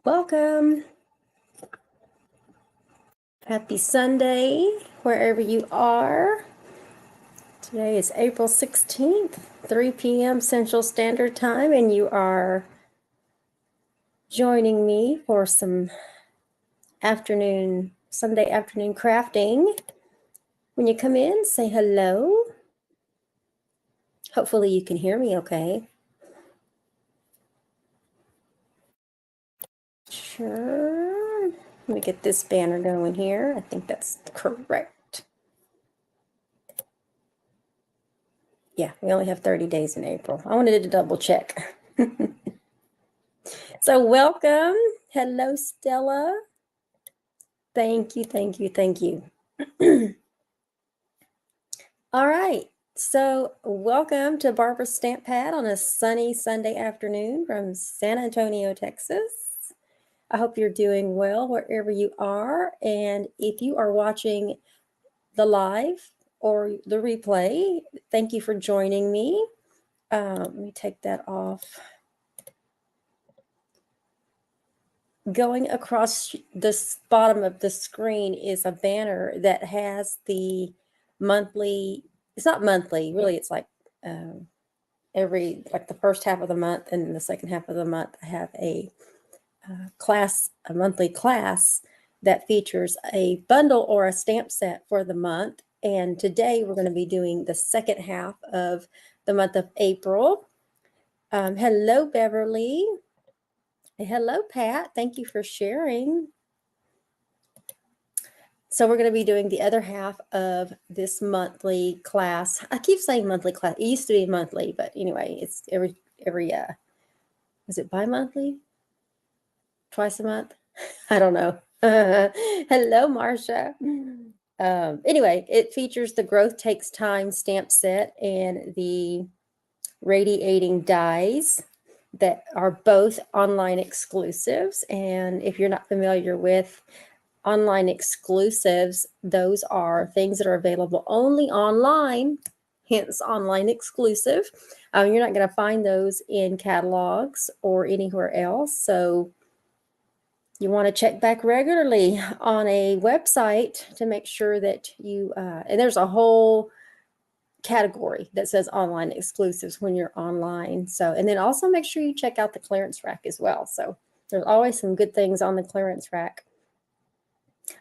Welcome. Happy Sunday, wherever you are. Today is April 16th, 3 p.m. Central Standard Time, and you are joining me for some Sunday afternoon crafting. When you come in, say hello. Hopefully you can hear me okay. Sure. Let me get this banner going here. I think that's correct. Yeah, we only have 30 days in April. I wanted to double check. So welcome. Hello, Stella. Thank you, thank you, thank you. All right. So welcome to Barbara's Stamp Pad on a sunny Sunday afternoon from San Antonio, Texas. I hope you're doing well wherever you are. And if you are watching the live or the replay, thank you for joining me. Let me take that off. Going across the bottom of the screen is a banner that has the monthly, it's not monthly, really, it's like like the first half of the month and the second half of the month, I have a monthly class that features a bundle or a stamp set for the month. And today we're going to be doing the second half of the month of April. Hello, Beverly. Hello, Pat. Thank you for sharing. So we're going to be doing the other half of this monthly class. I keep saying monthly class. It used to be monthly, but anyway, it's every is it bi-monthly? Twice a month? I don't know. Hello, Marcia. Anyway, it features the Growth Takes Time stamp set and the Radiating Dies that are both online exclusives. And if you're not familiar with online exclusives, those are things that are available only online, hence online exclusive. You're not going to find those in catalogs or anywhere else. So you want to check back regularly on a website to make sure that you, and there's a whole category that says online exclusives when you're online. So, and then also make sure you check out the clearance rack as well. So there's always some good things on the clearance rack.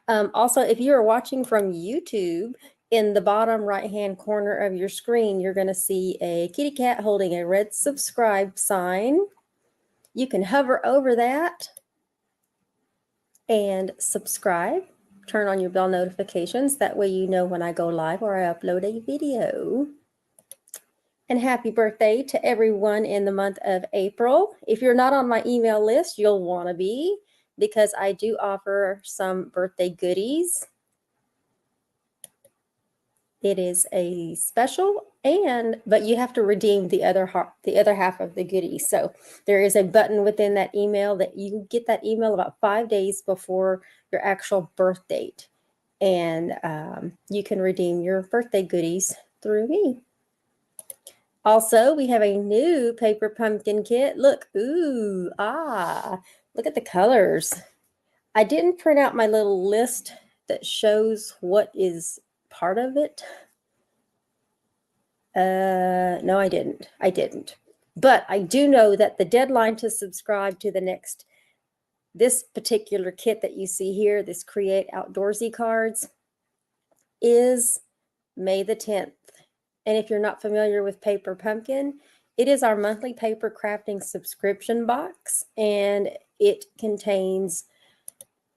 Also, if you are watching from YouTube, in the bottom right-hand corner of your screen, you're going to see a kitty cat holding a red subscribe sign. You can hover over that and subscribe. Turn on your bell notifications. That way you know when I go live or I upload a video. And happy birthday to everyone in the month of April. If you're not on my email list, you'll want to be, because I do offer some birthday goodies. It is a special, but you have to redeem the other half of the goodies. So there is a button within that email that you get that email about 5 days before your actual birth date. And you can redeem your birthday goodies through me. Also, we have a new paper pumpkin kit. Look, look at the colors. I didn't print out my little list that shows what is part of it. No, I didn't. But I do know that the deadline to subscribe to this particular kit that you see here, this Create Outdoorsy cards, is May the 10th. And if you're not familiar with Paper Pumpkin, it is our monthly paper crafting subscription box, and it contains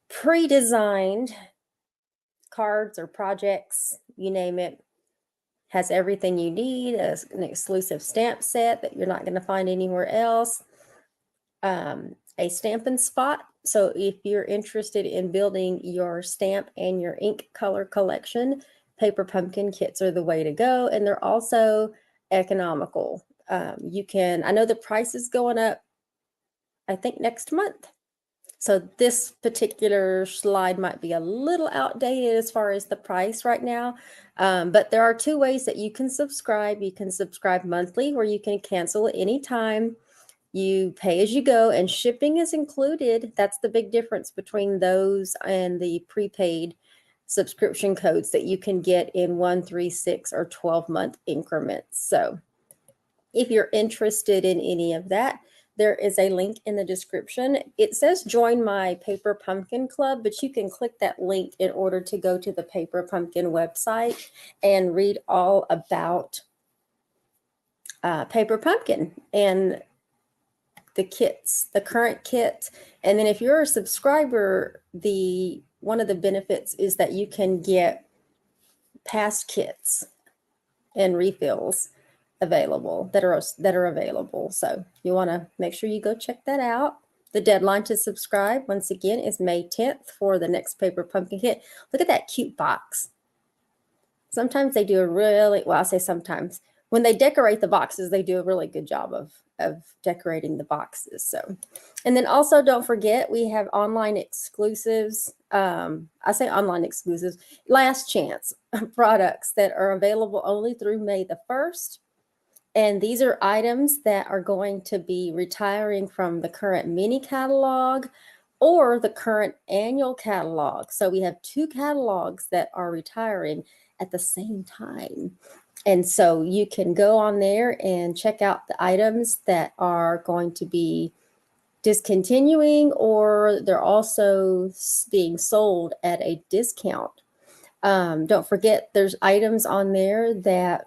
pre-designed cards or projects, you name it. Has everything you need, an exclusive stamp set that you're not going to find anywhere else, a Stampin' Spot. So if you're interested in building your stamp and your ink color collection, Paper Pumpkin kits are the way to go, and they're also economical. I know the price is going up, I think, next month. So this particular slide might be a little outdated as far as the price right now, but there are two ways that you can subscribe. You can subscribe monthly, where you can cancel at any time. You pay as you go, and shipping is included. That's the big difference between those and the prepaid subscription codes that you can get in 1, 3, 6, or 12-month increments. So if you're interested in any of that, there is a link in the description. It says join my Paper Pumpkin Club, but you can click that link in order to go to the Paper Pumpkin website and read all about Paper Pumpkin and the kits, the current kit. And then if you're a subscriber, one of the benefits is that you can get past kits and refills available that are available. So you want to make sure you go check that out. The deadline to subscribe, once again, is May 10th for the next Paper Pumpkin kit. Look at that cute box. Sometimes they do a really, well, I say sometimes, when they decorate the boxes, they do a really good job of decorating the boxes. So, and then also don't forget, we have online exclusives. I say online exclusives, last chance products that are available only through May the 1st. And these are items that are going to be retiring from the current mini catalog or the current annual catalog. So we have 2 catalogs that are retiring at the same time. And so you can go on there and check out the items that are going to be discontinuing, or they're also being sold at a discount. Don't forget, there's items on there that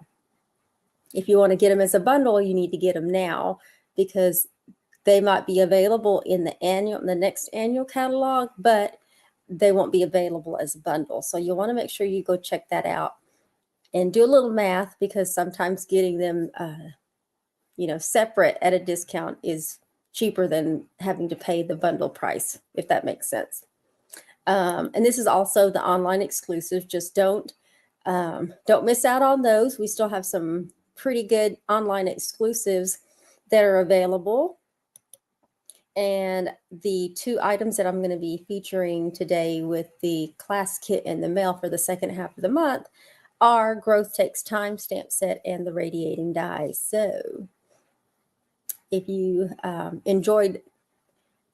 if you want to get them as a bundle, you need to get them now, because they might be available in the next annual catalog, but they won't be available as a bundle. So you'll want to make sure you go check that out and do a little math, because sometimes getting them, separate at a discount is cheaper than having to pay the bundle price, if that makes sense. And this is also the online exclusive. Just don't miss out on those. We still have some pretty good online exclusives that are available. And the 2 items that I'm going to be featuring today with the class kit in the mail for the second half of the month are Growth Takes Time stamp set and the Radiating Dies. So if you enjoyed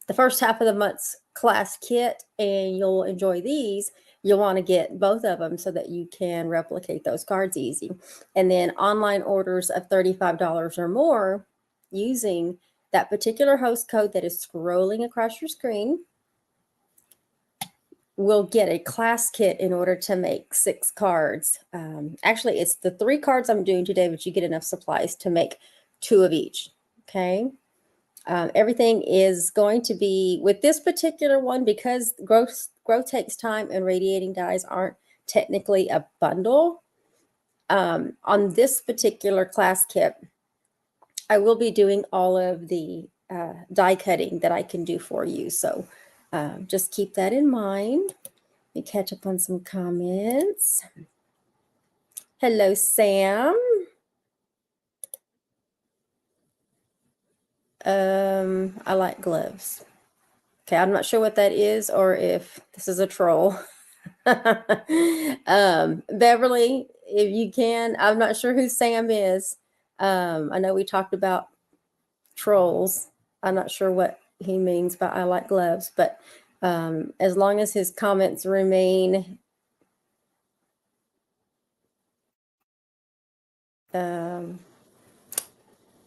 the first half of the month's class kit and you'll enjoy these, you'll want to get both of them so that you can replicate those cards easy. And then online orders of $35 or more using that particular host code that is scrolling across your screen will get a class kit in order to make 6 cards. Actually, it's the 3 cards I'm doing today, but you get enough supplies to make 2 of each. Okay. Everything is going to be, with this particular one, because growth takes time and Radiating Dies aren't technically a bundle. On this particular class kit, I will be doing all of the die cutting that I can do for you. So just keep that in mind. Let me catch up on some comments. Hello, Sam. I like gloves. Okay, I'm not sure what that is, or if this is a troll. Beverly, if you can, I'm not sure who Sam is. I know we talked about trolls. I'm not sure what he means by I like gloves, but as long as his comments remain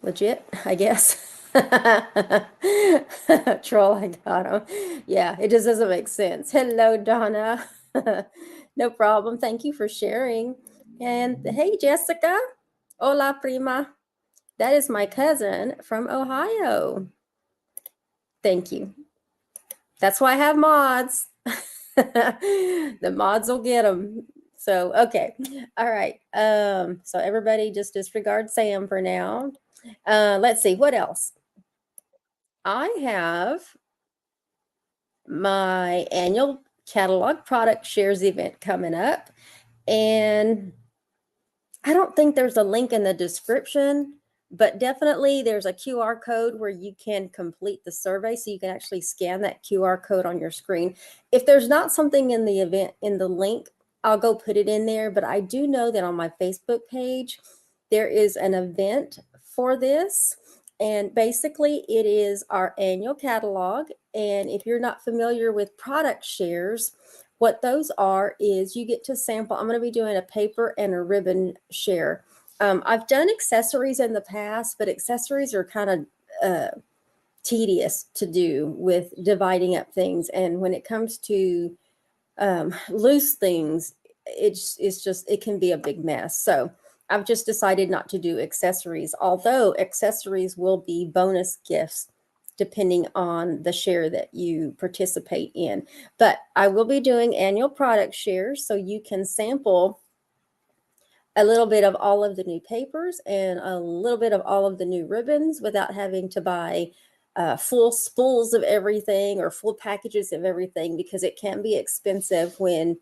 legit, I guess. Troll, I got him. Yeah, it just doesn't make sense. Hello, Donna. No problem. Thank you for sharing. And hey, Jessica. Hola, prima. That is my cousin from Ohio. Thank you. That's why I have mods. The mods will get them. So, okay. All right. So everybody just disregard Sam for now. Let's see, what else? I have my annual catalog product shares event coming up, and I don't think there's a link in the description, but definitely there's a QR code where you can complete the survey, so you can actually scan that QR code on your screen. If there's not something in the event, in the link, I'll go put it in there, but I do know that on my Facebook page, there is an event for this. And basically it is our annual catalog. And if you're not familiar with product shares, what those are is you get to sample. I'm going to be doing a paper and a ribbon share. I've done accessories in the past, but accessories are kind of tedious to do with dividing up things. And when it comes to loose things, it can be a big mess. So I've just decided not to do accessories, although accessories will be bonus gifts depending on the share that you participate in. But I will be doing annual product shares, so you can sample a little bit of all of the new papers and a little bit of all of the new ribbons without having to buy full spools of everything or full packages of everything, because it can be expensive when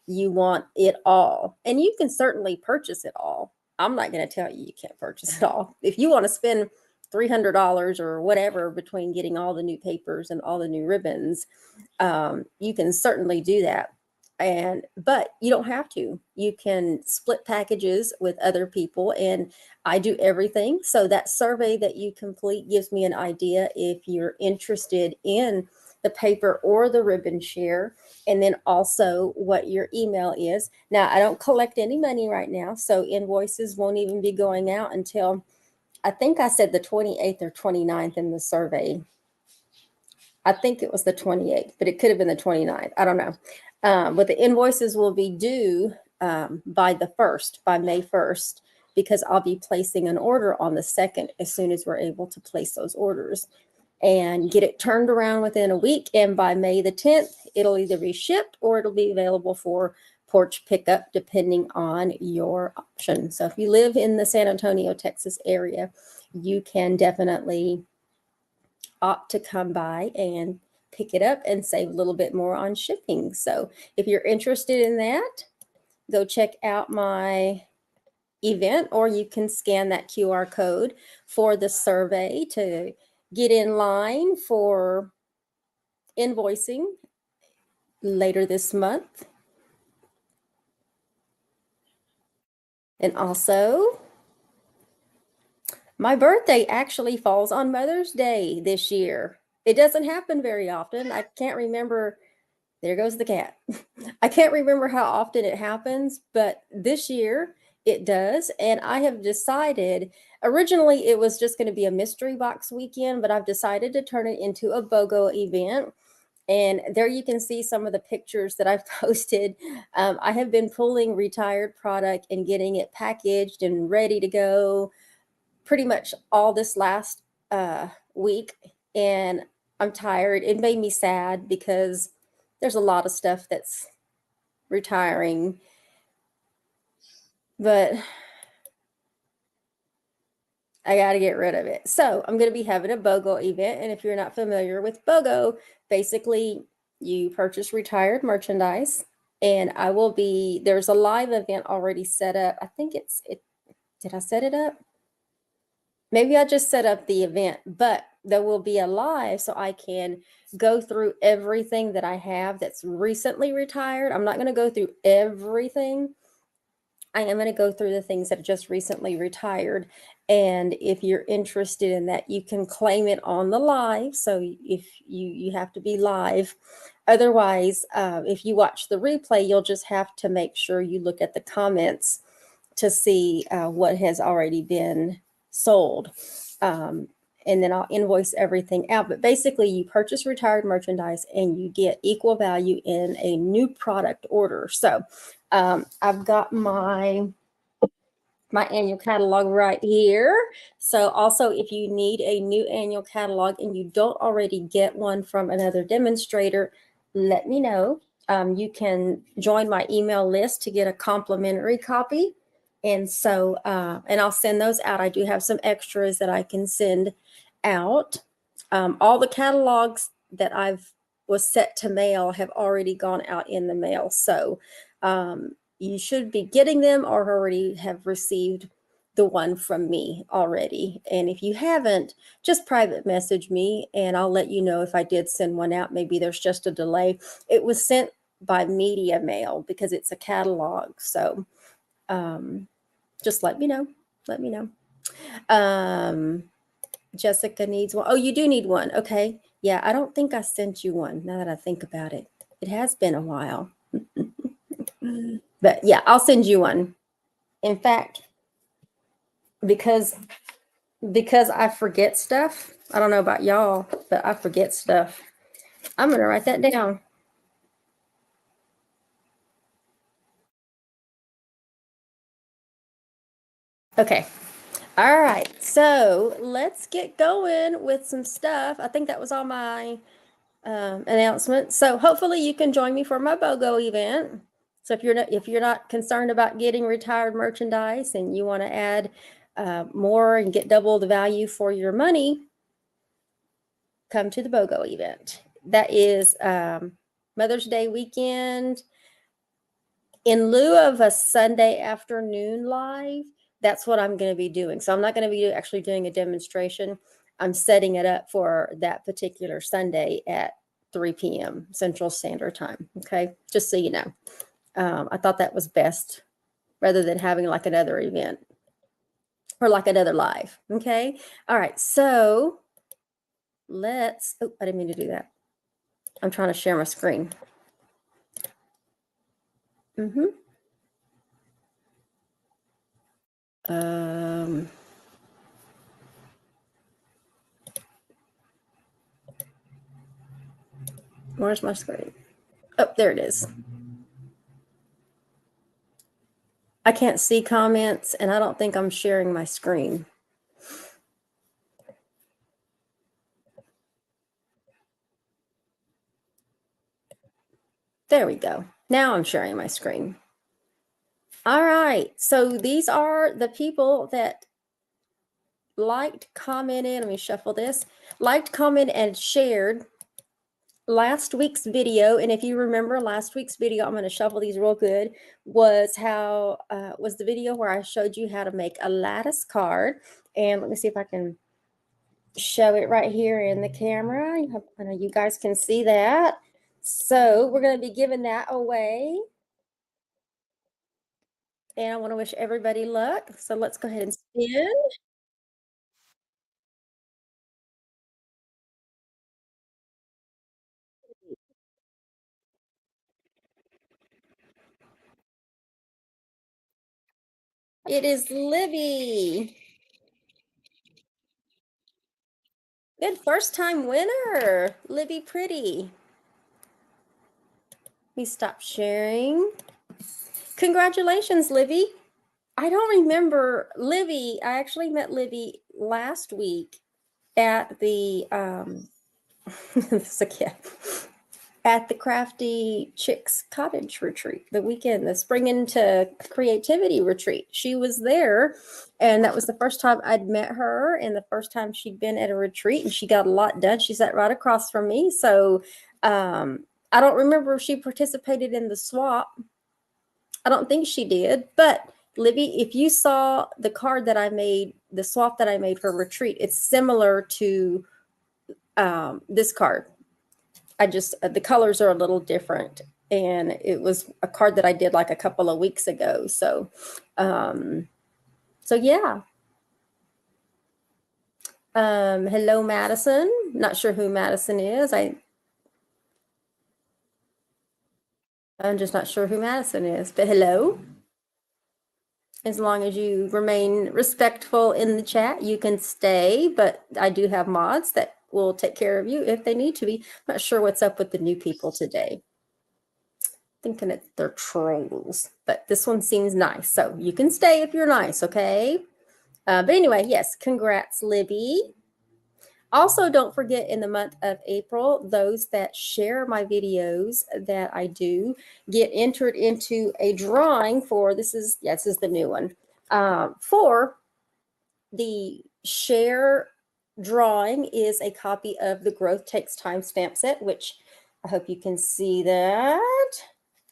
you want it all. And you can certainly purchase it all. I'm not going to tell you can't purchase it all. If you want to spend $300 or whatever between getting all the new papers and all the new ribbons, you can certainly do that. But you don't have to. You can split packages with other people, and I do everything. So that survey that you complete gives me an idea if you're interested in the paper or the ribbon share, and then also what your email is. Now, I don't collect any money right now, so invoices won't even be going out until, I think I said the 28th or 29th in the survey. I think it was the 28th, but it could have been the 29th. I don't know. But the invoices will be due by the 1st, by May 1st, because I'll be placing an order on the 2nd as soon as we're able to place those orders and get it turned around within a week. And by May the 10th, it'll either be shipped or it'll be available for porch pickup, depending on your option. So if you live in the San Antonio, Texas area, you can definitely opt to come by and pick it up and save a little bit more on shipping. So if you're interested in that, go check out my event, or you can scan that QR code for the survey to get in line for invoicing later this month. And also, my birthday actually falls on Mother's Day this year. It doesn't happen very often. I can't remember. There goes the cat. I can't remember how often it happens, but this year it does. And I have decided, originally it was just going to be a mystery box weekend, but I've decided to turn it into a BOGO event. And there you can see some of the pictures that I've posted. I have been pulling retired product and getting it packaged and ready to go pretty much all this last week. And I'm tired. It made me sad because there's a lot of stuff that's retiring, but I got to get rid of it. So I'm going to be having a BOGO event. And if you're not familiar with BOGO, basically you purchase retired merchandise, and there's a live event already set up. I think did I set it up? Maybe I just set up the event, but there will be a live so I can go through everything that I have that's recently retired. I'm not going to go through everything. I am going to go through the things that are just recently retired. And if you're interested in that, you can claim it on the live. So if you have to be live. Otherwise, if you watch the replay, you'll just have to make sure you look at the comments to see what has already been sold. And then I'll invoice everything out. But basically, you purchase retired merchandise and you get equal value in a new product order. So I've got my annual catalog right here. So also, if you need a new annual catalog and you don't already get one from another demonstrator, let me know. You can join my email list to get a complimentary copy. And so, and I'll send those out. I do have some extras that I can send out. All the catalogs that was set to mail have already gone out in the mail. So you should be getting them or already have received the one from me already. And if you haven't, just private message me and I'll let you know if I did send one out. Maybe there's just a delay. It was sent by media mail because it's a catalog. So just let me know. Jessica needs one. Oh, you do need one. Okay. Yeah, I don't think I sent you one now that I think about it. It has been a while. But yeah, I'll send you one. In fact, because I forget stuff. I don't know about y'all, but I forget stuff. I'm going to write that down. Okay. All right. So let's get going with some stuff. I think that was all my announcement. So hopefully you can join me for my BOGO event. So if you're not concerned about getting retired merchandise and you want to add more and get double the value for your money, come to the BOGO event. That is Mother's Day weekend. In lieu of a Sunday afternoon live, that's what I'm going to be doing. So I'm not going to be actually doing a demonstration. I'm setting it up for that particular Sunday at 3 p.m. Central Standard Time. Okay, just so you know. I thought that was best rather than having like another event or like another live. Okay, all right. So let's. Oh, I didn't mean to do that. I'm trying to share my screen. Where's my screen? Oh, there it is. I can't see comments, and I don't think I'm sharing my screen. There we go. Now I'm sharing my screen. All right. So these are the people that liked, commented. Let me shuffle this. Liked, commented, and shared last week's video. And if you remember last week's video, I'm going to shuffle these real good, was the video where I showed you how to make a lattice card. And let me see if I can show it right here in the camera. I know you guys can see that. So we're going to be giving that away. And I want to wish everybody luck. So let's go ahead and spin. It is Libby. Good first time winner. Libby Pretty. Let me stop sharing. Congratulations, Libby. I don't remember Libby. I actually met Libby last week at the at the Crafty Chicks Cottage retreat, the weekend, the Spring into Creativity retreat. She was there, and that was the first time I'd met her and the first time she'd been at a retreat, and she got a lot done. She sat right across from me. So I don't remember if she participated in the swap. I don't think she did, but Libby, if you saw the card that I made, the swap that I made for retreat, it's similar to this card. I just, the colors are a little different. And it was a card that I did like a couple of weeks ago. So, yeah. Hello, Madison. Not sure who Madison is. I'm just not sure who Madison is, but hello. As long as you remain respectful in the chat, you can stay, but I do have mods that will take care of you if they need to be. I'm not sure what's up with the new people today. Thinking they're trolls, but this one seems nice. So you can stay if you're nice, okay? But anyway, yes, congrats, Libby. Also, don't forget in the month of April, those that share my videos that I do get entered into a drawing for, this is the new one, for the share drawing is a copy of the Growth Takes Time stamp set, which I hope you can see that.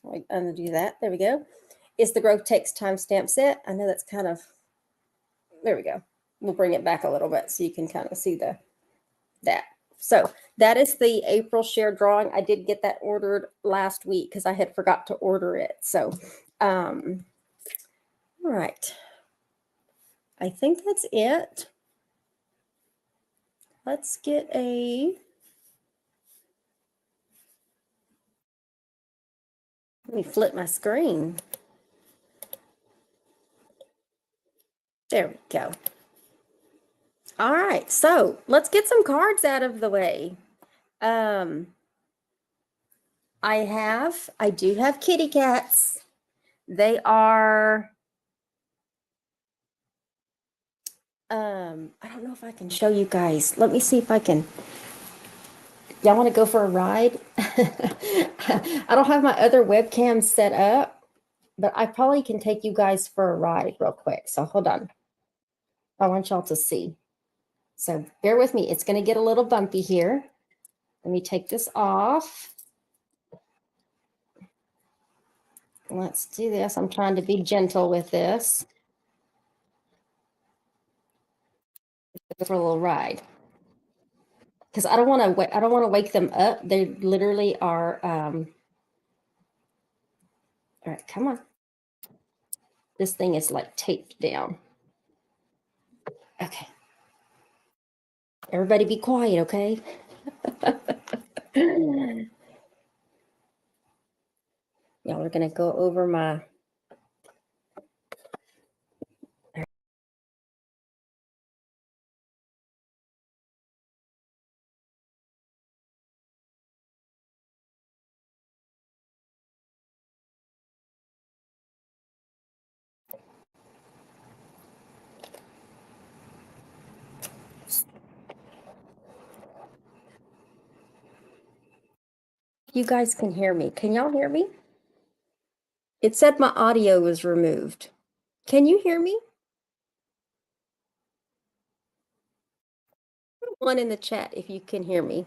I'll undo that. There we go. It's the Growth Takes Time stamp set. I know that's kind of, there we go. We'll bring it back a little bit so you can kind of see that. So that is the April share drawing. I did get that ordered last week because I had forgot to order it. So, all right. I think that's it. let's get a, let me flip my screen. There we go. All right, so let's get some cards out of the way. I do have kitty cats. They are, I don't know if I can show you guys. Let me see if I can. Y'all want to go for a ride? I don't have my other webcam set up, but I probably can take you guys for a ride real quick. So hold on. I want y'all to see. So bear with me. It's going to get a little bumpy here. Let me take this off. Let's do this. I'm trying to be gentle with this. Go for a little ride. Because I don't want to wake them up. They literally are all right, come on. This thing is like taped down. Okay. Everybody be quiet, okay? Y'all are going to go over my. You guys can hear me. Can y'all hear me? It said my audio was removed. Can you hear me? One in the chat if you can hear me.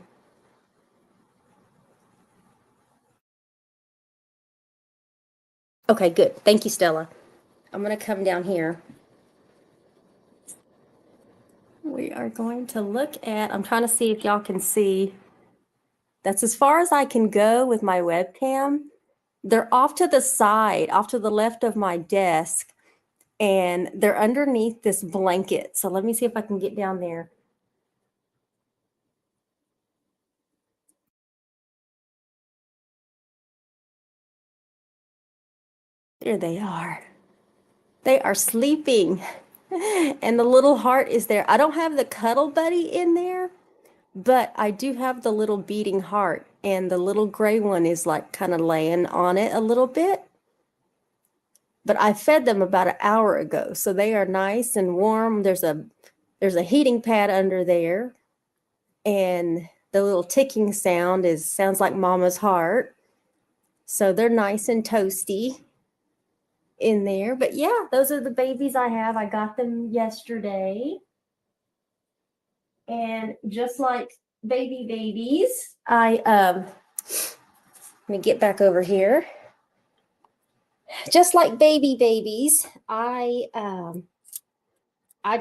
Okay, good. Thank you, Stella. I'm going to come down here. We are going to look at, I'm trying to see if y'all can see. That's as far as I can go with my webcam. They're off to the side, off to the left of my desk, and they're underneath this blanket. So let me see if I can get down there. There they are. They are sleeping. And the little heart is there. I don't have the cuddle buddy in there, but I do have the little beating heart. And the little gray one is like kind of laying on it a little bit. But I fed them about an hour ago, so they are nice and warm. There's a heating pad under there, and the little ticking sound sounds like Mama's heart. So they're nice and toasty in there. But yeah, those are the babies I have. I got them yesterday. And just like babies, let me get back over here. Just like babies, I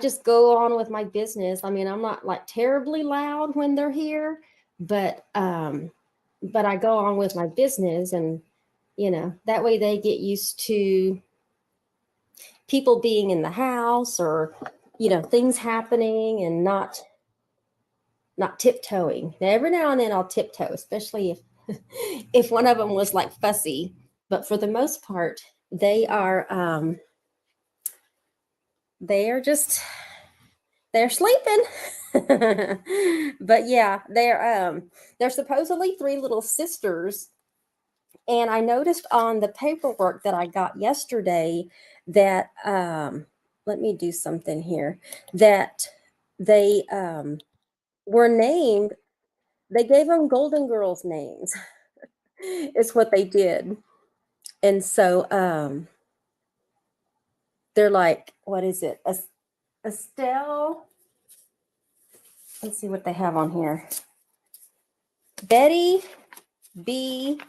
just go on with my business. I mean, I'm not like terribly loud when they're here, but I go on with my business, and that way they get used to people being in the house, or things happening, and not tiptoeing. Now, every now and then I'll tiptoe, especially if one of them was like fussy. But for the most part, they are they're sleeping. But yeah, they're supposedly three little sisters. And I noticed on the paperwork that I got yesterday that let me do something here, that they were named, they gave them Golden Girls names. Is what they did. And so they're like, what is it? Estelle. Let's see what they have on here. Betty, B,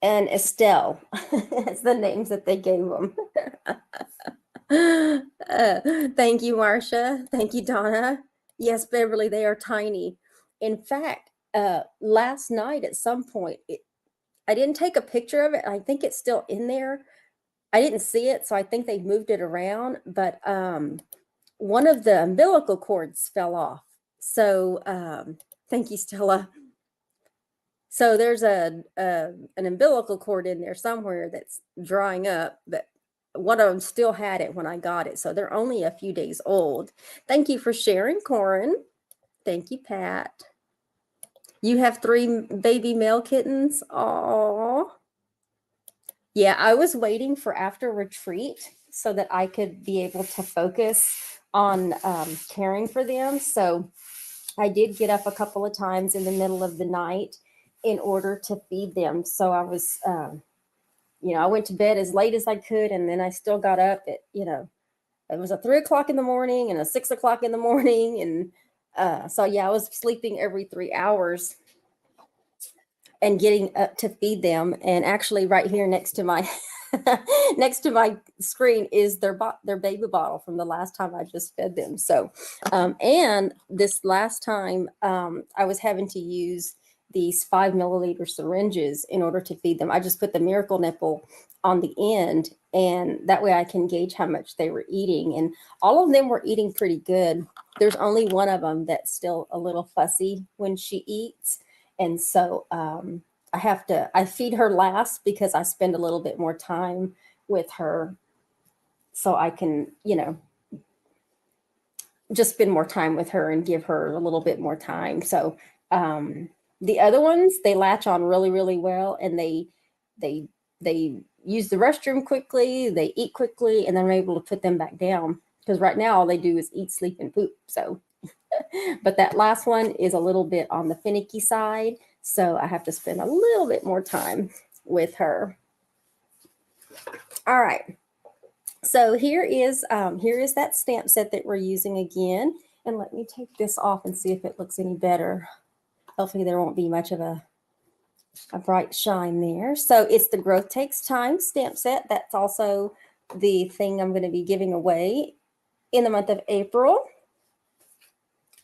and Estelle. That's the names that they gave them. Thank you, Marcia. Thank you, Donna. Yes, Beverly, they are tiny. In fact, last night at some point, I didn't take a picture of it. I think it's still in there. I didn't see it, so I think they moved it around. But one of the umbilical cords fell off. So thank you, Stella. So there's an umbilical cord in there somewhere that's drying up, but one of them still had it when I got it. So they're only a few days old. Thank you for sharing, Corin. Thank you, Pat. You have 3 baby male kittens. Aww. Yeah, I was waiting for after retreat so that I could be able to focus on caring for them. So I did get up a couple of times in the middle of the night in order to feed them. So I was, I went to bed as late as I could, and then I still got up at, it was a 3 o'clock in the morning and a 6 o'clock in the morning. And so, yeah, I was sleeping every 3 hours and getting up to feed them. And actually right here next to my next to my screen is their baby bottle from the last time I just fed them. So and this last time I was having to use these 5 milliliter syringes in order to feed them. I just put the Miracle Nipple on the end, and that way I can gauge how much they were eating. And all of them were eating pretty good. There's only one of them that's still a little fussy when she eats. And so I feed her last because I spend a little bit more time with her, so I can, just spend more time with her and give her a little bit more time. So the other ones, they latch on really, really well, and they use the restroom quickly, they eat quickly, and then I'm able to put them back down, because right now all they do is eat, sleep, and poop. So but that last one is a little bit on the finicky side, so I have to spend a little bit more time with her. All right. So here is that stamp set that we're using again. And let me take this off and see if it looks any better. Hopefully there won't be much of a bright shine there. So it's the Growth Takes Time stamp set. That's also the thing I'm going to be giving away in the month of April.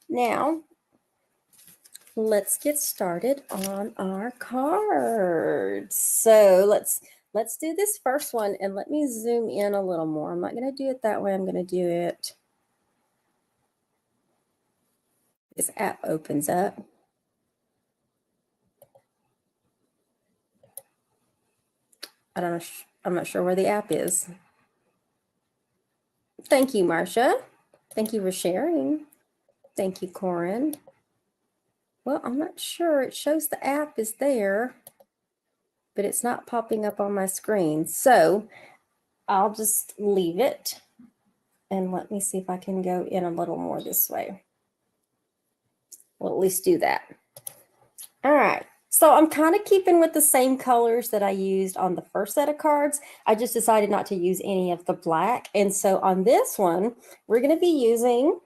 Now, let's get started on our cards. So let's do this first one, and let me zoom in a little more. I'm not going to do it that way. I'm going to do it. This app opens up. I'm not sure where the app is. Thank you, Marcia. Thank you for sharing. Thank you, Corin. Well, I'm not sure. It shows the app is there, but it's not popping up on my screen. So I'll just leave it. And let me see if I can go in a little more this way. We'll at least do that. All right. So I'm kind of keeping with the same colors that I used on the first set of cards. I just decided not to use any of the black. And so on this one, we're going to be using,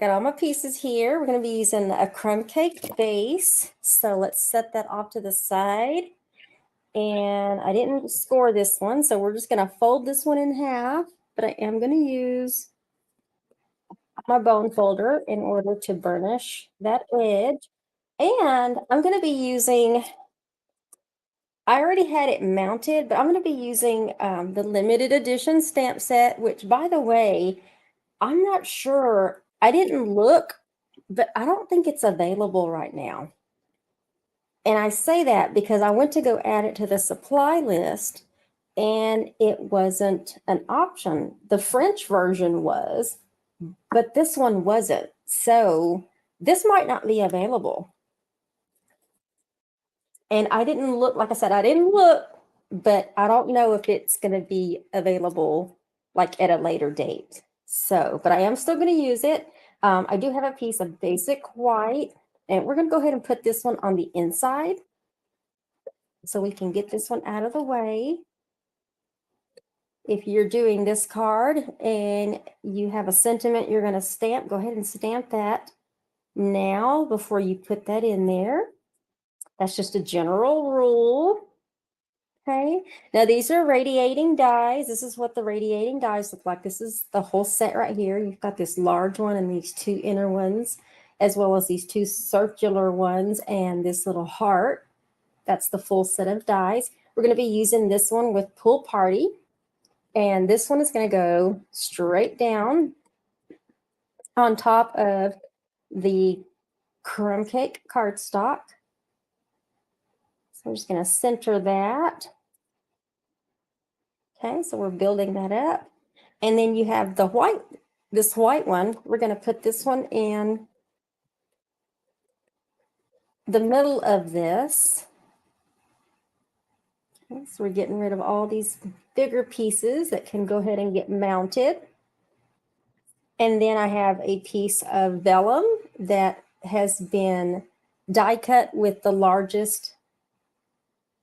got all my pieces here. We're going to be using a crumb cake base. So let's set that off to the side. And I didn't score this one, so we're just going to fold this one in half. But I am going to use my bone folder in order to burnish that edge. And I'm going to be using, I already had it mounted, but I'm going to be using the limited edition stamp set, which, by the way, I'm not sure. I didn't look, but I don't think it's available right now. And I say that because I went to go add it to the supply list, and it wasn't an option. The French version was, but this one wasn't. So this might not be available. And I didn't look, like I said, I didn't look, but I don't know if it's going to be available like at a later date. So, but I am still going to use it. I do have a piece of basic white, and we're going to go ahead and put this one on the inside so we can get this one out of the way. If you're doing this card and you have a sentiment you're going to stamp, go ahead and stamp that now before you put that in there. That's just a general rule. Okay, now these are radiating dies. This is what the radiating dies look like. This is the whole set right here. You've got this large one and these 2 inner ones, as well as these 2 circular ones and this little heart. That's the full set of dies. We're going to be using this one with Pool Party. And this one is going to go straight down on top of the crumb cake cardstock. So I'm just going to center that. Okay, so we're building that up. And then you have the white, this white one. We're going to put this one in the middle of this. Okay, so we're getting rid of all these bigger pieces that can go ahead and get mounted. And then I have a piece of vellum that has been die cut with the largest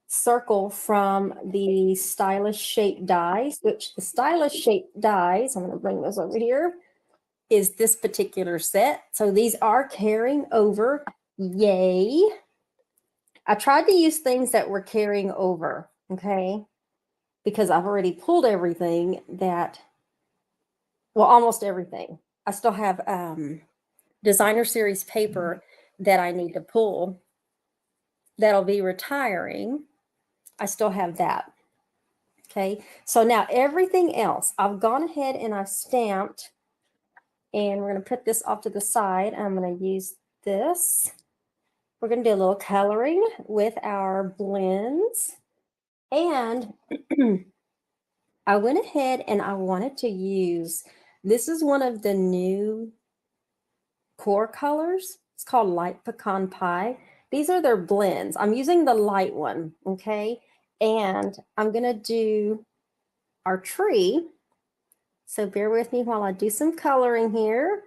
circle from the Stylish Shape dies, which the Stylish Shape dies, I'm going to bring those over here, is this particular set. So these are carrying over. Yay. I tried to use things that were carrying over, okay, because I've already pulled everything that, well, almost everything. I still have designer series paper that I need to pull that'll be retiring. I still have that. Okay, so now everything else, I've gone ahead and I've stamped, and we're going to put this off to the side. I'm going to use this. We're going to do a little coloring with our blends. And I went ahead and I wanted to use, this is one of the new core colors. It's called Light Pecan Pie. These are their blends. I'm using the light one, okay? And I'm going to do our tree. So bear with me while I do some coloring here.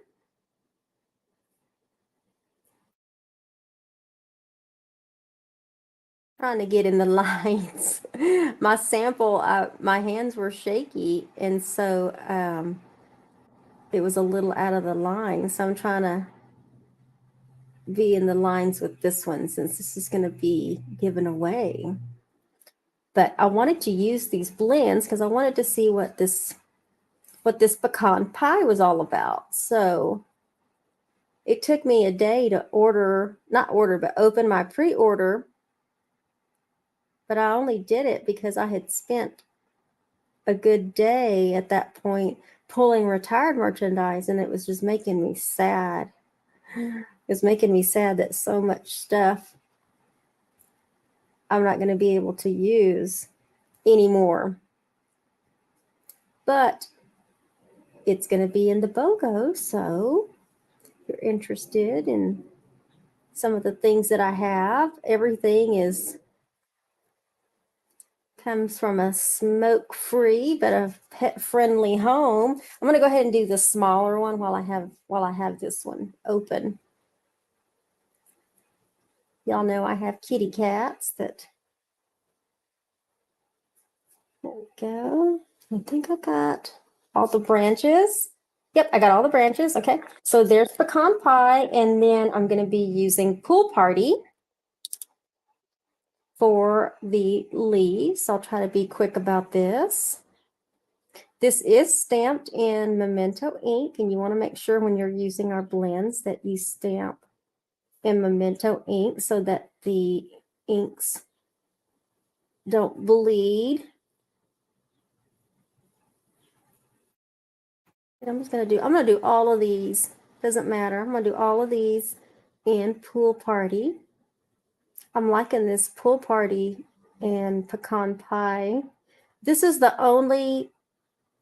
Trying to get in the lines. My sample, my hands were shaky, and so it was a little out of the line. So I'm trying to be in the lines with this one since this is going to be given away. But I wanted to use these blends because I wanted to see what this pecan pie was all about. So it took me a day to open my pre-order. But I only did it because I had spent a good day at that point pulling retired merchandise, and it was just making me sad. It was making me sad that so much stuff I'm not going to be able to use anymore. But it's going to be in the BOGO, so if you're interested in some of the things that I have, everything comes from a smoke-free but a pet-friendly home. I'm going to go ahead and do the smaller one while I have this one open. Y'all know I have kitty cats that. There we go. I think I got all the branches. Yep, I got all the branches. Okay, so there's pecan pie, and then I'm going to be using Pool Party for the leaves. I'll try to be quick about this. This is stamped in Memento ink, and you want to make sure when you're using our blends that you stamp in Memento ink so that the inks don't bleed. And I'm going to do all of these. Doesn't matter. I'm going to do all of these in Pool Party. I'm liking this Pool Party and Pecan Pie. This is the only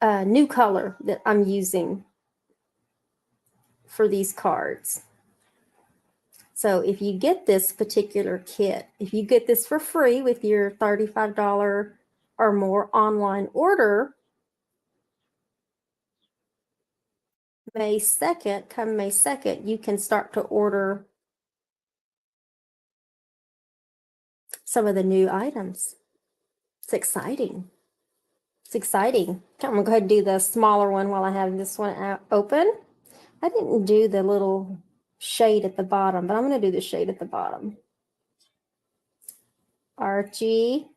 new color that I'm using for these cards. So if you get this particular kit, if you get this for free with your $35 or more online order, May 2nd, come May 2nd, you can start to order some of the new items. It's exciting. It's exciting. Okay, I'm gonna go ahead and do the smaller one while I have this one open. I didn't do the little shade at the bottom, but I'm gonna do the shade at the bottom. Archie.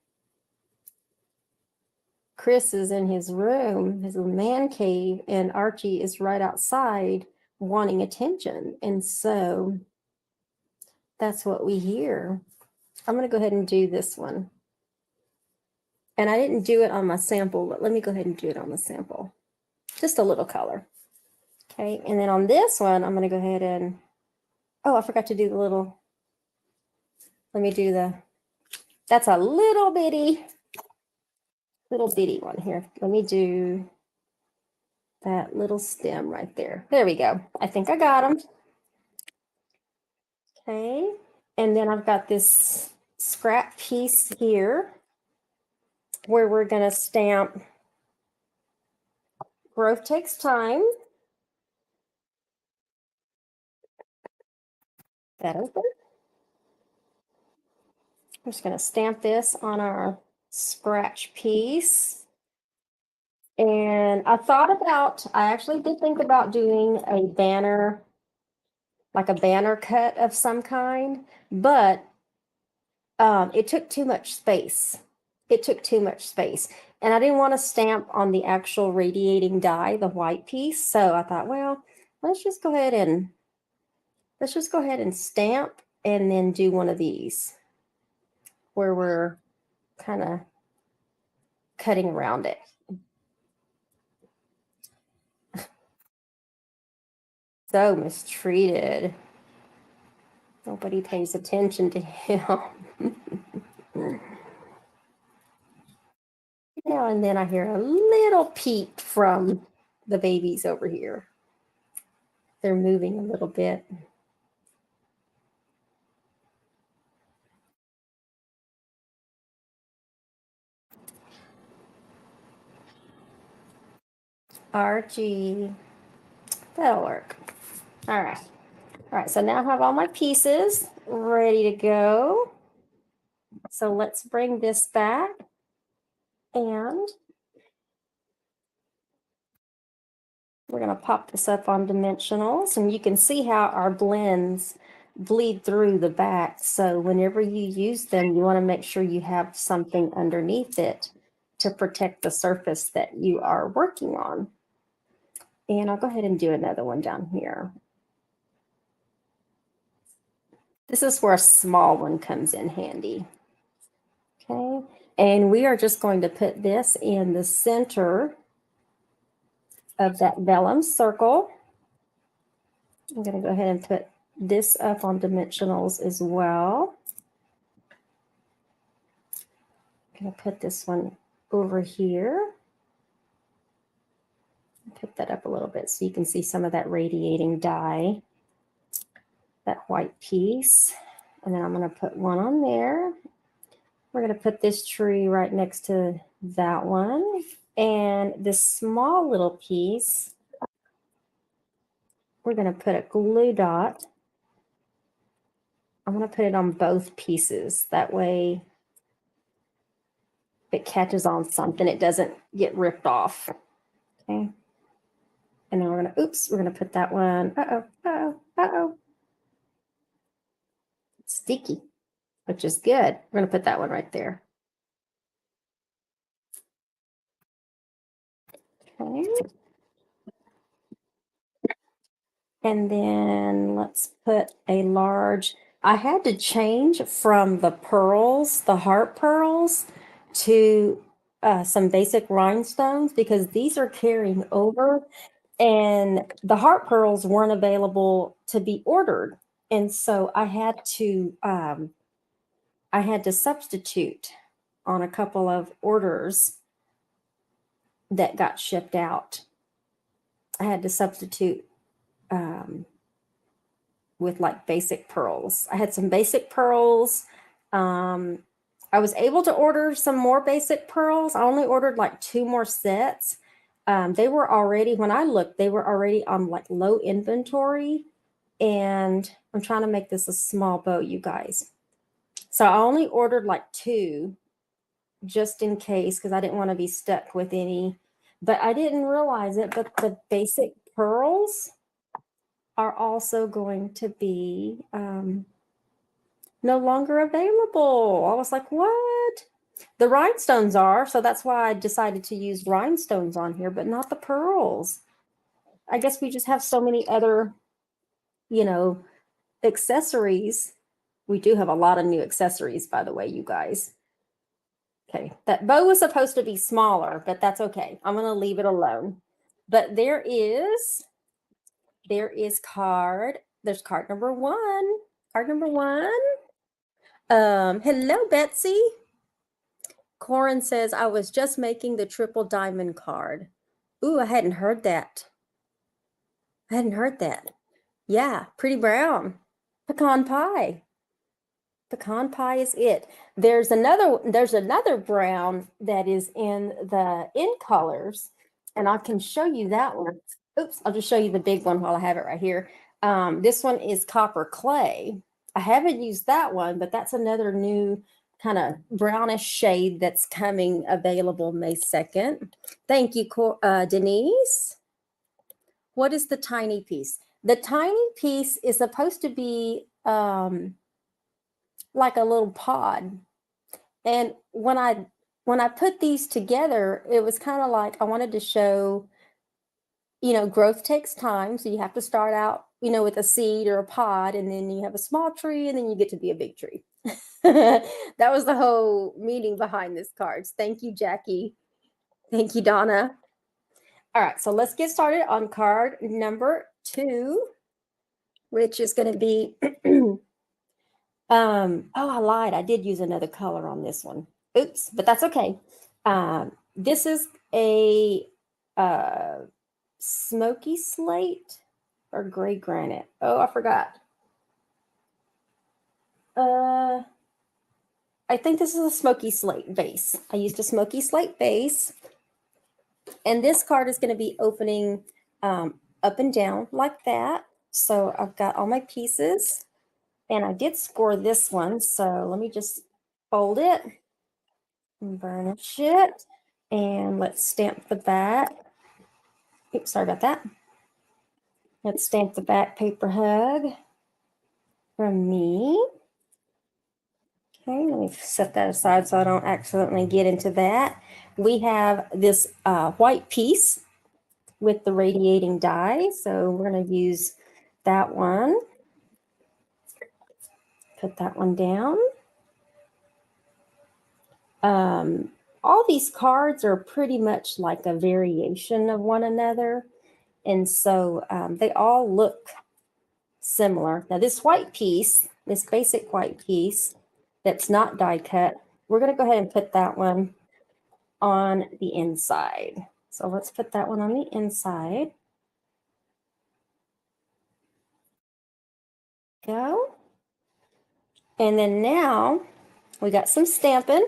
Chris is in his room, his man cave, and Archie is right outside wanting attention. And so that's what we hear. I'm going to go ahead and do this one. And I didn't do it on my sample, but let me go ahead and do it on the sample. Just a little color. Okay, and then on this one, I'm going to go ahead and, oh, I forgot to do the little, let me do the, that's a little bitty one here. Let me do that little stem right there. There we go. I think I got them. Okay, and then I've got this scrap piece here where we're going to stamp Growth Takes Time. That open. I'm just going to stamp this on our scratch piece. And I actually did think about doing a banner, like a banner cut of some kind, but it took too much space. And I didn't want to stamp on the actual radiating die, the white piece. So I thought, well, let's just go ahead and stamp and then do one of these where we're kind of cutting around it. So mistreated. Nobody pays attention to him. Now and then I hear a little peep from the babies over here. They're moving a little bit. RG. That'll work. All right. All right, so now I have all my pieces ready to go. So let's bring this back and we're going to pop this up on dimensionals, and you can see how our blends bleed through the back. So whenever you use them, you want to make sure you have something underneath it to protect the surface that you are working on. And I'll go ahead and do another one down here. This is where a small one comes in handy. Okay, and we are just going to put this in the center of that vellum circle. I'm going to go ahead and put this up on dimensionals as well. I'm going to put this one over here. Pick that up a little bit so you can see some of that radiating dye, that white piece. And then I'm going to put one on there. We're going to put this tree right next to that one. And this small little piece, we're going to put a glue dot. I'm going to put it on both pieces. That way it catches on something. It doesn't get ripped off. Okay. And then we're going to put that one. It's sticky, which is good. We're going to put that one right there. Okay. And then let's put a large, I had to change from the pearls, the heart pearls, to some basic rhinestones because these are carrying over, and the heart pearls weren't available to be ordered. And so I had to substitute on a couple of orders that got shipped out. I had to substitute with like basic pearls. I had some basic pearls. I was able to order some more basic pearls. I only ordered like 2 more sets. They were already, when I looked, they were already on like low inventory. And I'm trying to make this a small bow, you guys. So I only ordered like 2 just in case, because I didn't want to be stuck with any. But I didn't realize it, but the basic pearls are also going to be no longer available. I was like, what? The rhinestones are, so that's why I decided to use rhinestones on here, but not the pearls. I guess we just have so many other, accessories. We do have a lot of new accessories, by the way, you guys. Okay, that bow was supposed to be smaller, but that's okay. I'm going to leave it alone. But there's card. There's card number one. Card number one. Hello, Betsy. Corin says, I was just making the triple diamond card. Ooh, I hadn't heard that. I hadn't heard that. Yeah, pretty brown. Pecan pie. Pecan pie is it. There's another brown that is in the in colors, and I can show you that one. Oops, I'll just show you the big one while I have it right here. This one is copper clay. I haven't used that one, but that's another new kind of brownish shade that's coming available May 2nd. Thank you, Denise. What is the tiny piece? The tiny piece is supposed to be like a little pod. And when I put these together, it was kind of like I wanted to show, growth takes time. So you have to start out, with a seed or a pod, and then you have a small tree, and then you get to be a big tree. That was the whole meaning behind this cards. Thank you, Jackie. Thank you, Donna. All right, so let's get started on card number 2, which is going to be, oh, I lied. I did use another color on this one. Oops, but that's okay. This is a smoky slate or gray granite. Oh, I forgot. I think this is a smoky slate base. I used a smoky slate base. And this card is going to be opening up and down like that. So I've got all my pieces. And I did score this one. So let me just fold it and burnish it. And let's stamp the back. Oops, sorry about that. Let's stamp the back paper hug from me. Okay, let me set that aside so I don't accidentally get into that. We have this white piece with the radiating die. So we're going to use that one. Put that one down. All these cards are pretty much like a variation of one another. And so they all look similar. Now this white piece, this basic white piece that's not die cut, we're going to go ahead and put that one on the inside. So let's put that one on the inside. Go. And then now we got some stamping.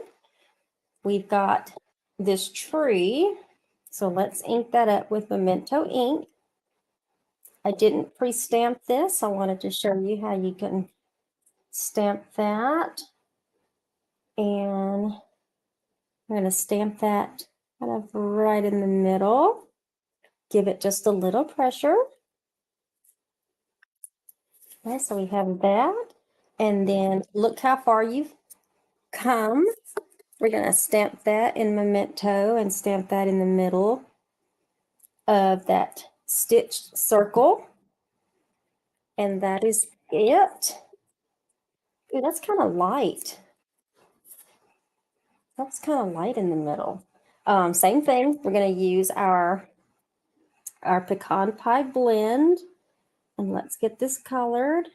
We've got this tree. So let's ink that up with Memento ink. I didn't pre-stamp this. I wanted to show you how you can stamp that. And I'm going to stamp that kind of right in the middle. Give it just a little pressure. Okay, so we have that. And then look how far you've come. We're going to stamp that in Memento and stamp that in the middle of that stitched circle. And that is it. Ooh, that's kind of light. That's kind of light in the middle. Same thing. We're going to use our pecan pie blend. And let's get this colored.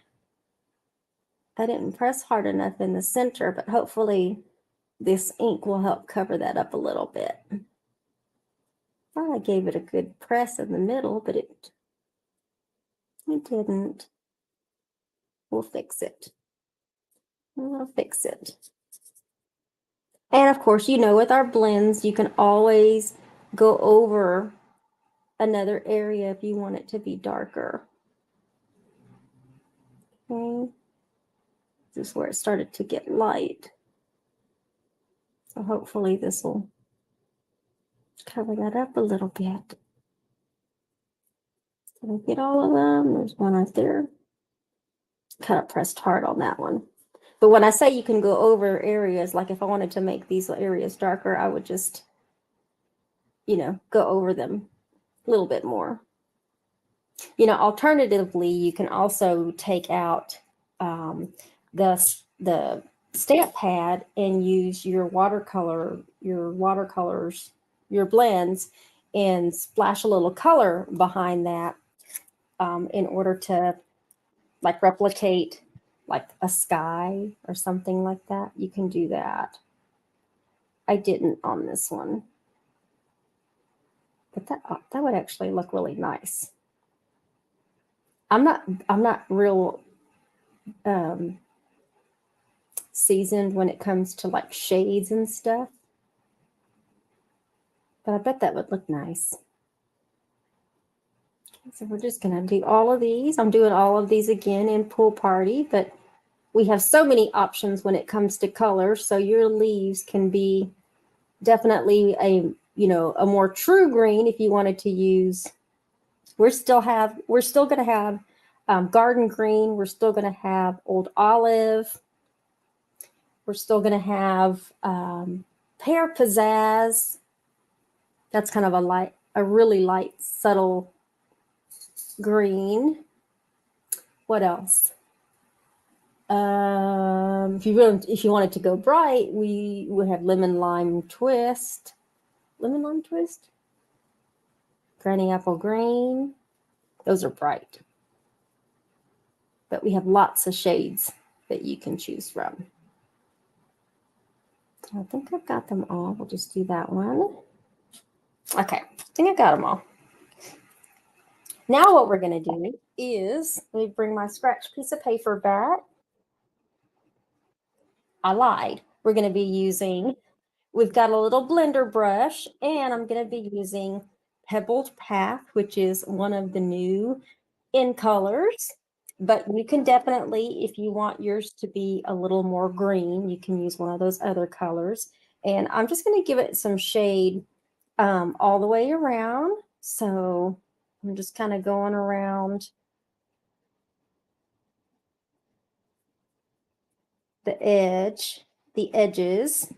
I didn't press hard enough in the center, but hopefully this ink will help cover that up a little bit. Thought I gave it a good press in the middle, but it didn't. We'll fix it. We'll fix it. And of course, with our blends, you can always go over another area if you want it to be darker. Okay. This is where it started to get light. So hopefully this will cover that up a little bit. Did I get all of them? There's one right there. Kind of pressed hard on that one. But when I say you can go over areas, like if I wanted to make these areas darker, I would just, go over them a little bit more. Alternatively, you can also take out the stamp pad and use your watercolors, your blends, and splash a little color behind that in order to like replicate like a sky or something like that. You can do that. I didn't on this one, but that would actually look really nice. I'm not real seasoned when it comes to like shades and stuff, but I bet that would look nice. So we're just going to do all of these. I'm doing all of these again in Pool Party, but we have so many options when it comes to color. So your leaves can be definitely a more true green if you wanted to use. We're still going to have garden green. We're still going to have old olive. We're still going to have pear pizzazz. That's kind of a really light, subtle green. What else? If you wanted to go bright, we would have lemon lime twist, granny apple green. Those are bright, but we have lots of shades that you can choose from. I think I've got them all. We'll just do that one. Okay, I think I got them all. Now what we're going to do is, let me bring my scratch piece of paper back. I lied. We're going to be using, we've got a little blender brush, and I'm going to be using Pebbled Path, which is one of the new in colors. But you can definitely, if you want yours to be a little more green, you can use one of those other colors. And I'm just going to give it some shade all the way around. So I'm just kind of going around the edges.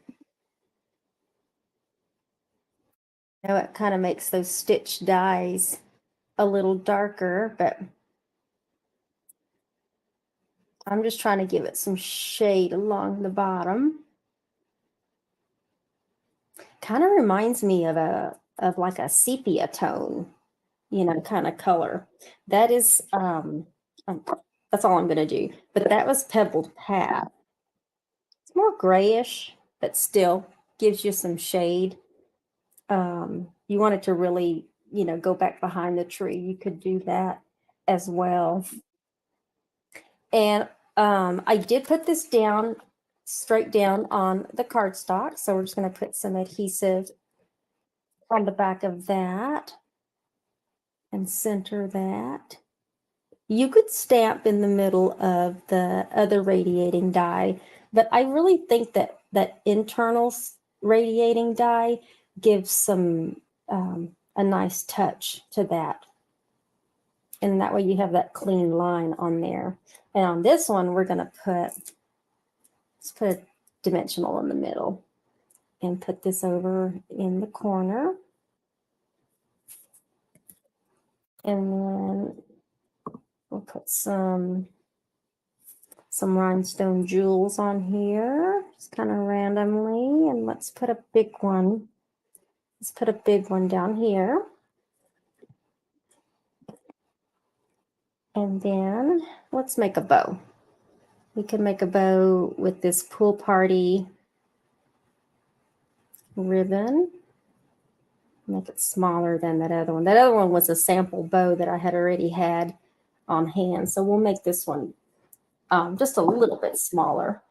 Now it kind of makes those stitch dies a little darker, but I'm just trying to give it some shade along the bottom. Kind of reminds me of like a sepia tone, kind of color. That is that's all I'm going to do. But that was Pebbled Path. It's more grayish, but still gives you some shade. You want it to really, go back behind the tree. You could do that as well. And I did put this down, straight down on the cardstock. So we're just going to put some adhesive on the back of that and center that. You could stamp in the middle of the other radiating die, but I really think that internal radiating die gives some a nice touch to that. And that way you have that clean line on there. And on this one, we're going to let's put a dimensional in the middle and put this over in the corner. And then we'll put some rhinestone jewels on here, just kind of randomly. And let's put a big one. Let's put a big one down here. And then let's make a bow. We can make a bow with this Pool Party ribbon. Make it smaller than that other one. That other one was a sample bow that I had already had on hand. So we'll make this one just a little bit smaller.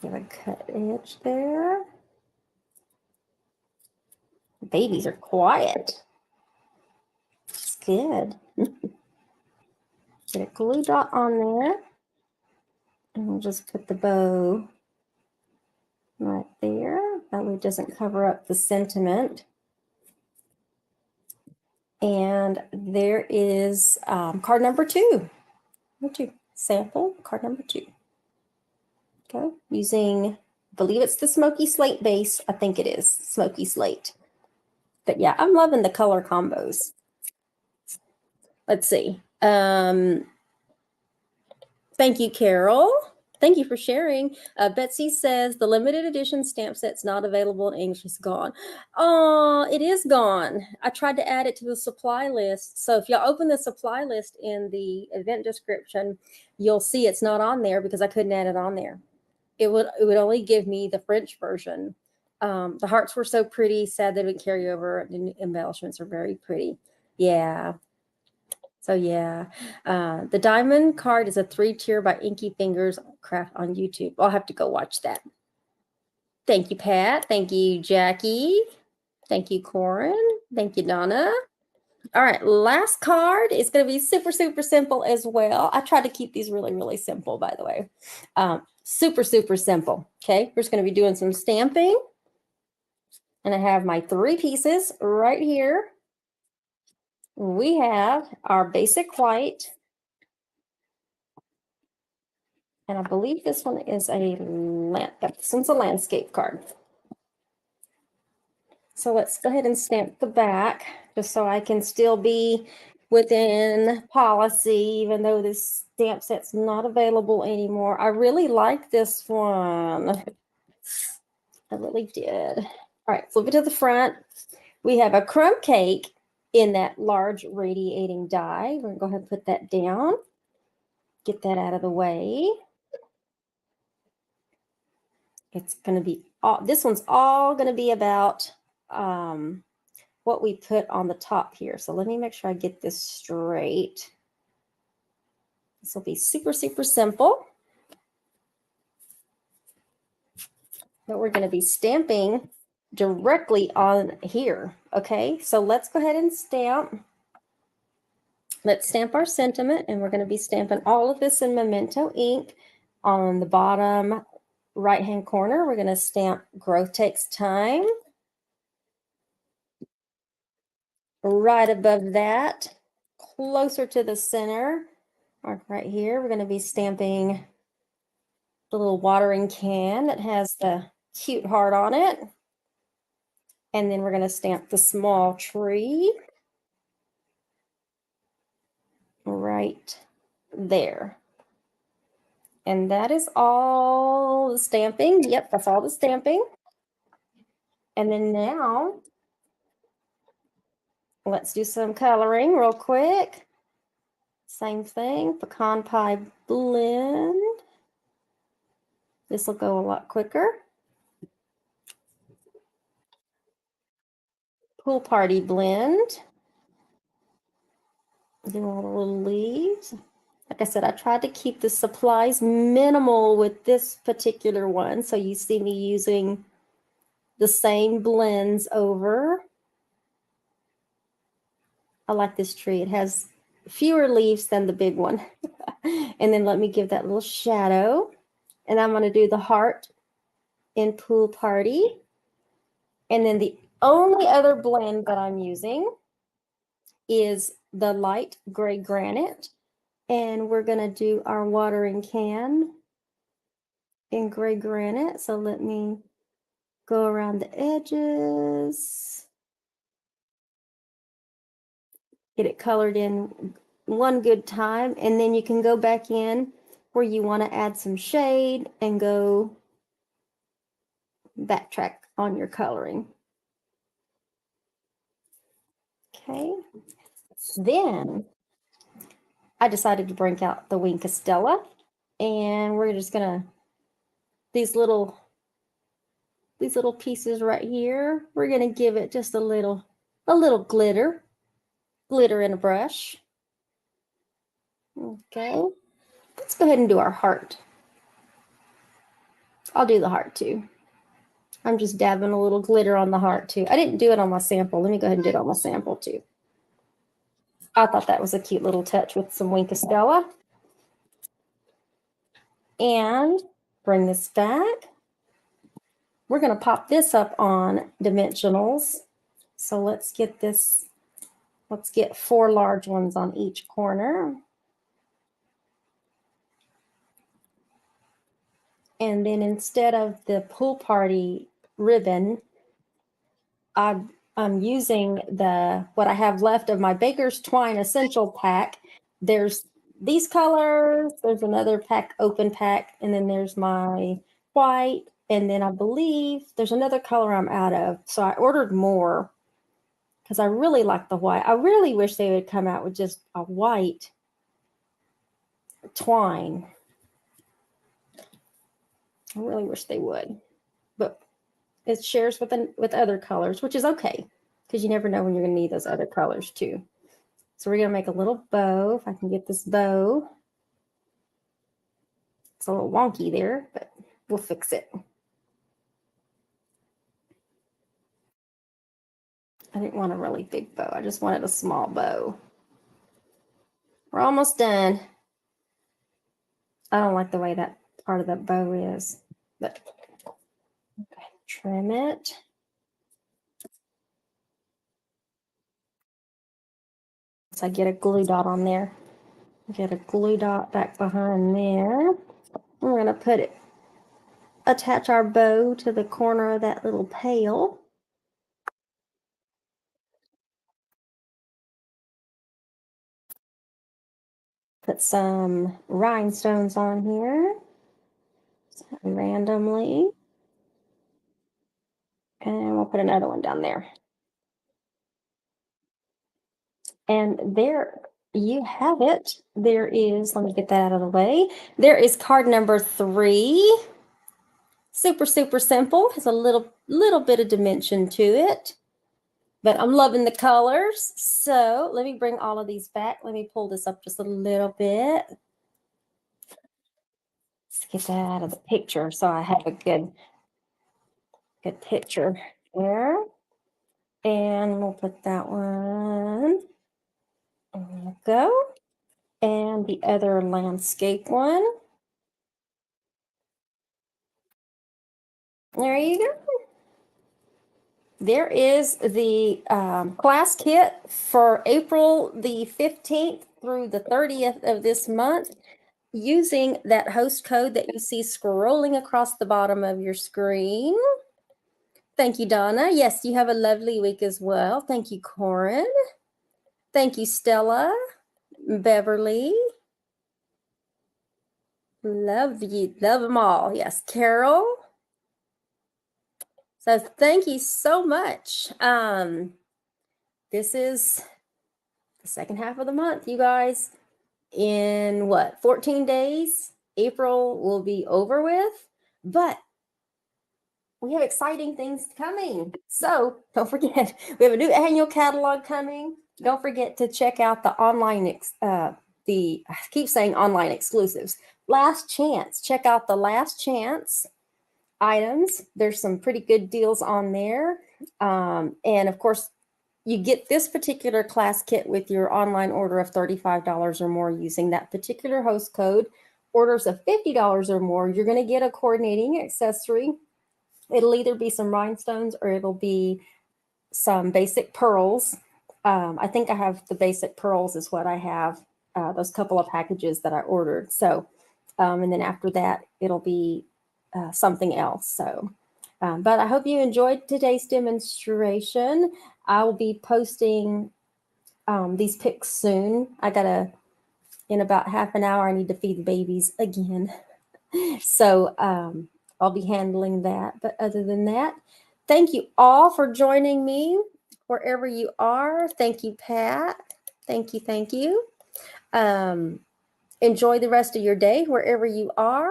Give a cut edge there. Babies are quiet. It's good. Get a glue dot on there. And we'll just put the bow right there. That way it doesn't cover up the sentiment. And there is card number 2. Sample card number 2. Okay, using, I believe it's the Smoky Slate base. I think it is Smoky Slate. But yeah, I'm loving the color combos. Let's see. Thank you, Carol. Thank you for sharing. Betsy says the limited edition stamp set's not available in English. It's gone. Oh, it is gone. I tried to add it to the supply list. So if y'all open the supply list in the event description, you'll see it's not on there because I couldn't add it on there. It would only give me the French version. The hearts were so pretty. Sad they didn't carry over. The embellishments are very pretty. Yeah. So yeah, the diamond card is a 3-tier by Inky Fingers Craft on YouTube. I'll have to go watch that. Thank you, Pat. Thank you, Jackie. Thank you, Corin. Thank you, Donna. All right, last card is going to be super, super simple as well. I tried to keep these really, really simple, by the way. Super, super simple. Okay, we're just going to be doing some stamping. And I have my 3 pieces right here. We have our basic white. And I believe this one is this one's a landscape card. So let's go ahead and stamp the back just so I can still be within policy, even though this stamp set's not available anymore. I really like this one. I really did. All right, flip it to the front. We have a crumb cake in that large radiating die. We're gonna go ahead and put that down. Get that out of the way. It's going to be this one's all going to be about what we put on the top here. So let me make sure I get this straight. This will be super, super simple. But we're going to be stamping directly on here. Okay, so let's go ahead and stamp. Let's stamp our sentiment, and we're going to be stamping all of this in Memento ink. On the bottom right-hand corner, we're going to stamp Growth Takes Time. Right above that, closer to the center, right here, we're going to be stamping the little watering can that has the cute heart on it. And then we're going to stamp the small tree right there. And that is all the stamping. Yep, that's all the stamping. And then now, let's do some coloring real quick. Same thing, pecan pie blend. This will go a lot quicker. Pool Party blend. Do all the little leaves. Like I said, I tried to keep the supplies minimal with this particular one. So you see me using the same blends over. I like this tree. It has fewer leaves than the big one. And then let me give that little shadow. And I'm going to do the heart in Pool Party. And then the only other blend that I'm using is the light gray granite. And we're going to do our watering can in gray granite. So let me go around the edges. Get it colored in one good time. And then you can go back in where you want to add some shade and go backtrack on your coloring. Okay. Then I decided to break out the Wink of Stella, and we're just gonna these little pieces right here. We're gonna give it just a little glitter in a brush. Okay, let's go ahead and do our heart. I'll do the heart too. I'm just dabbing a little glitter on the heart too. I didn't do it on my sample. Let me go ahead and do it on my sample too. I thought that was a cute little touch with some Wink of Stella. And bring this back. We're going to pop this up on dimensionals. So let's get this, let's get 4 large ones on each corner. And then instead of the Pool Party ribbon, I'm using what I have left of my Baker's Twine Essential Pack. There's these colors. There's another pack, open pack, and then there's my white. And then I believe there's another color I'm out of. So I ordered more because I really like the white. I really wish they would come out with just a white twine. I really wish they would. But it shares with other colors, which is okay because you never know when you're going to need those other colors too. So we're going to make a little bow. If I can get this bow. It's a little wonky there, but we'll fix it. I didn't want a really big bow. I just wanted a small bow. We're almost done. I don't like the way that part of the bow is, but okay, trim it. So I get a glue dot on there. Get a glue dot back behind there. We're going to put it, attach our bow to the corner of that little pail. Put some rhinestones on here randomly. And we'll put another one down there. And there you have it. There is, let me get that out of the way. There is card number 3. Super, super simple. Has a little bit of dimension to it. But I'm loving the colors. So let me bring all of these back. Let me pull this up just a little bit. Let's get that out of the picture so I have a good picture there. And we'll put that one. There we go. And the other landscape one. There you go. There is the class kit for April the 15th through the 30th of this month using that host code that you see scrolling across the bottom of your screen. Thank you, Donna. Yes, you have a lovely week as well. Thank you, Corin. Thank you, Stella. Beverly. Love you. Love them all. Yes, Carol. So thank you so much. This is the second half of the month, you guys. In what, 14 days, April will be over with, but we have exciting things coming. So don't forget, we have a new annual catalog coming. Don't forget to check out the I keep saying online exclusives. Last Chance. Check out the Last Chance items. There's some pretty good deals on there. And of course, you get this particular class kit with your online order of $35 or more using that particular host code. Orders of $50 or more, you're going to get a coordinating accessory. It'll either be some rhinestones or it'll be some basic pearls. I think I have the basic pearls is what I have, those couple of packages that I ordered. So, and then after that, it'll be something else. So, but I hope you enjoyed today's demonstration. I will be posting these pics soon. In about half an hour, I need to feed the babies again. So I'll be handling that. But other than that, thank you all for joining me wherever you are. Thank you, Pat. Thank you. Thank you. Enjoy the rest of your day wherever you are.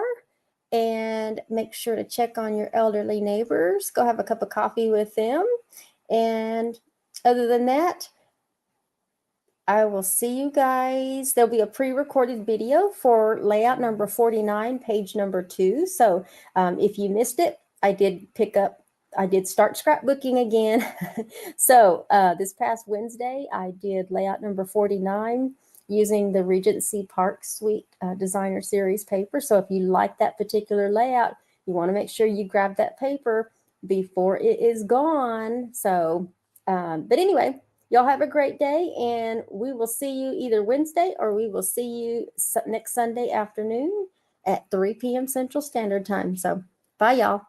And make sure to check on your elderly neighbors. Go have a cup of coffee with them. And other than that, I will see you guys. There'll be a pre-recorded video for layout number 49, page number 2. So if you missed it, I did start scrapbooking again. So this past Wednesday, I did layout number 49 using the Regency Park Suite Designer Series paper. So if you like that particular layout, you want to make sure you grab that paper before it is gone. So, but anyway, y'all have a great day, and we will see you either Wednesday or we will see you next Sunday afternoon at 3 p.m. Central Standard Time. So bye, y'all.